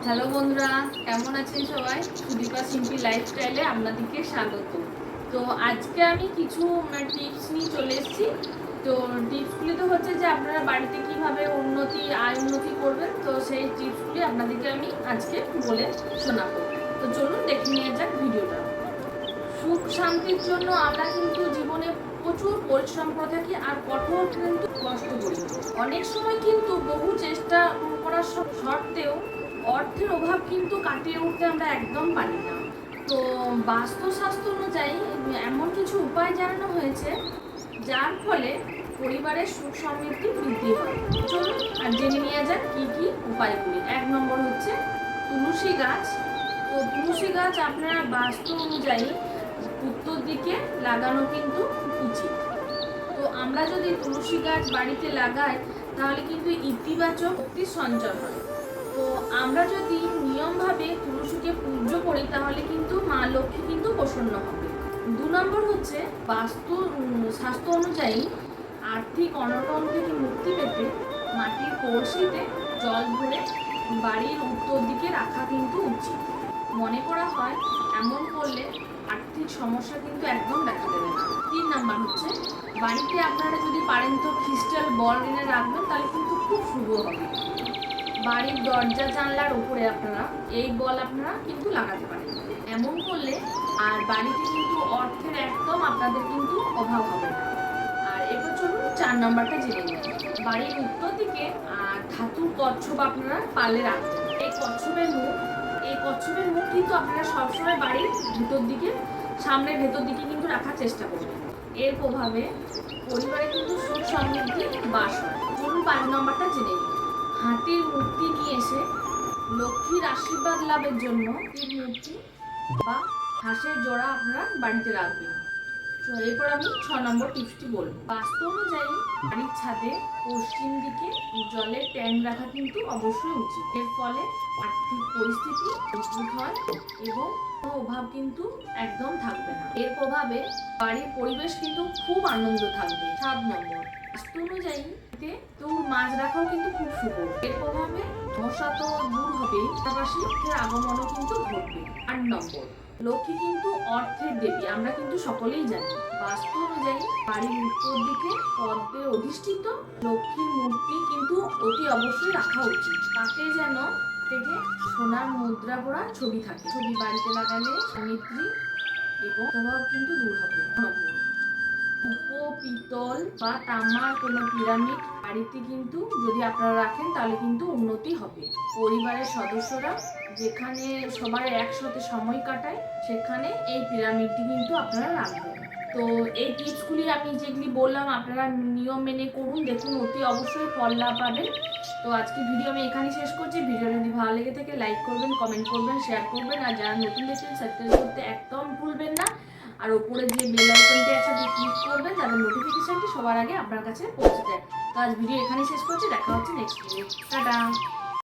Hello বন্ধুরা, কেমন আছেন সবাই? সুদীপা সিম্পল লাইফস্টাইলে আপনাদেরকে স্বাগত। তো আজকে আমি কিছু টিপস নিয়ে চলে এসেছি। তো টিপসগুলি তো হচ্ছে যে আপনারা বাড়িতে কিভাবে আয় উন্নতি করবেন, তো সেই টিপসগুলি আপনাদেরকে আমি আজকে বলে শোনাবো। তো চলুন দেখে নিয়ে যাক ভিডিওটা। সুখ শান্তির জন্য আমরা কিন্তু জীবনে প্রচুর পরিশ্রম করে থাকি আর কঠোর কিন্তু কষ্ট করি। অনেক সময় কিন্তু বহু চেষ্টা করার সত্ত্বেও অর্থের অভাব কিন্তু কাটিয়ে উঠতে আমরা একদম পারি না। তো বাস্তুশাস্ত্র অনুযায়ী এমন কিছু উপায় জানানো হয়েছে যার ফলে পরিবারের সুখ সমৃদ্ধি বৃদ্ধি হয়। চলুন আর জেনে নেওয়া যাক কি কি উপায়গুলি। 1 নম্বর হচ্ছে তুলসী গাছ। তো তুলসী গাছ আপনারা বাস্তু অনুযায়ী উত্তর দিকে লাগানো কিন্তু উচিত। তো আমরা যদি তুলসী গাছ বাড়িতে লাগাই তাহলে কিন্তু ইতিবাচক শক্তির সঞ্চার হয়। তো আমরা যদি নিয়মভাবে তুলসীকে পূজা করি তাহলে কিন্তু মা লক্ষ্মী কিন্তু প্রসন্ন হবে। 2 নম্বর হচ্ছে স্বাস্থ্য অনুযায়ী আর্থিক অনটন থেকে মুক্তি পেতে মাটির কলসিতে জল ভরে বাড়ির উত্তর দিকে রাখা কিন্তু উচিত। মনে করা হয় এমন করলে আর্থিক সমস্যা কিন্তু একদম দেখা দেবে না। 3 নাম্বার হচ্ছে বাড়িতে আপনারা যদি পারেন তো ক্রিস্টাল বল এনে রাখবেন, তাহলে কিন্তু খুব শুভ হবে। বাড়ির দরজা জানলার উপরে আপনারা এই বল আপনারা কিন্তু লাগাতে পারেন। এমন করলে আর বাড়িতে কিন্তু অর্থের একদম আপনাদের কিন্তু অভাব হবে না। আর এবার চলুন 4 নাম্বারটা জেনে নিন। বাড়ির উত্তর দিকে ধাতুর কচ্ছপ আপনারা পালে রাখবেন। এই কচ্ছপের মুখ কিন্তু আপনারা সবসময় বাড়ির সামনের ভেতর দিকে কিন্তু রাখার চেষ্টা করবেন। এর প্রভাবে পরিবারে কিন্তু সুখ সমৃদ্ধি বাস হয়। চলুন 5 নম্বরটা জেনে নিন। হাতির মূর্তি নিয়ে এসে লক্ষ্মীর আশীর্বাদ লাভের জন্য হাতির মূর্তি বা হাঁসের জোড়া আপনারা বাড়িতে রাখবেন। এরপর আমি 6 নম্বর টিপসটি বলব। বাস্তু অনুযায়ী বাড়ির ছাদে পশ্চিম দিকে জলের ট্যাঙ্ক রাখা কিন্তু অবশ্যই উচিত। এর ফলে আর্থিক পরিস্থিতি মজবুত হয় এবং কোনো অভাব কিন্তু একদম থাকবে না। এর প্রভাবে বাড়ির পরিবেশ কিন্তু খুব আনন্দ থাকবে। 7 নম্বর বাস্তু অনুযায়ী মাছ রাখাও কিন্তু খুব শুভ। এর প্রভাবে সমস্যা তো দূর হবে, পাশাপাশি অর্থের আগমনও কিন্তু ঘটবে। 8 নম্বর লক্ষ্মী কিন্তু অর্থের দেবী, আমরা কিন্তু সকলেই জানি। বাস্তু অনুযায়ী বাড়ির উত্তর দিকে পদ্মে অধিষ্ঠিত লক্ষ্মীর মূর্তি কিন্তু অতি অবশ্যই রাখা উচিত। তাকে যেন থেকে সোনার মুদ্রা পড়া ছবি থাকে। ছবি বাড়িতে লাগালে সমৃদ্ধি এবং প্রভাব কিন্তু দূর হবে। পিতল বা তামার কোনো পিরামিড বাড়িতে কিন্তু যদি আপনারা রাখেন তাহলে কিন্তু উন্নতি হবে। পরিবারের সদস্যরা যেখানে সবাই একসাথে সময় কাটায় সেখানে এই পিরামিডটি কিন্তু আপনারা রাখবেন। তো এই টিপসগুলি আমি যেগুলি বললাম আপনারা নিয়ম মেনে করুন, দেখুন অতি অবশ্যই ফল লাভ পাবেন। তো আজকে ভিডিও আমি এখানেই শেষ করছি। ভিডিও যদি ভালো লেগে থাকে লাইক করবেন, কমেন্ট করবেন, শেয়ার করবেন, আর যারা নতুন দেখছেন সাবস্ক্রাইব করতে একদম ভুলবেন না। আর উপরে যে বেল আইকনটি আছে সেটি ক্লিক করবেন যাতে নোটিফিকেশনটি সবার আগে আপনার কাছে পৌঁছে যায়। তো আজ ভিডিও এখানেই শেষ করছি, দেখা হচ্ছে নেক্সট ভিডিও। টাটা।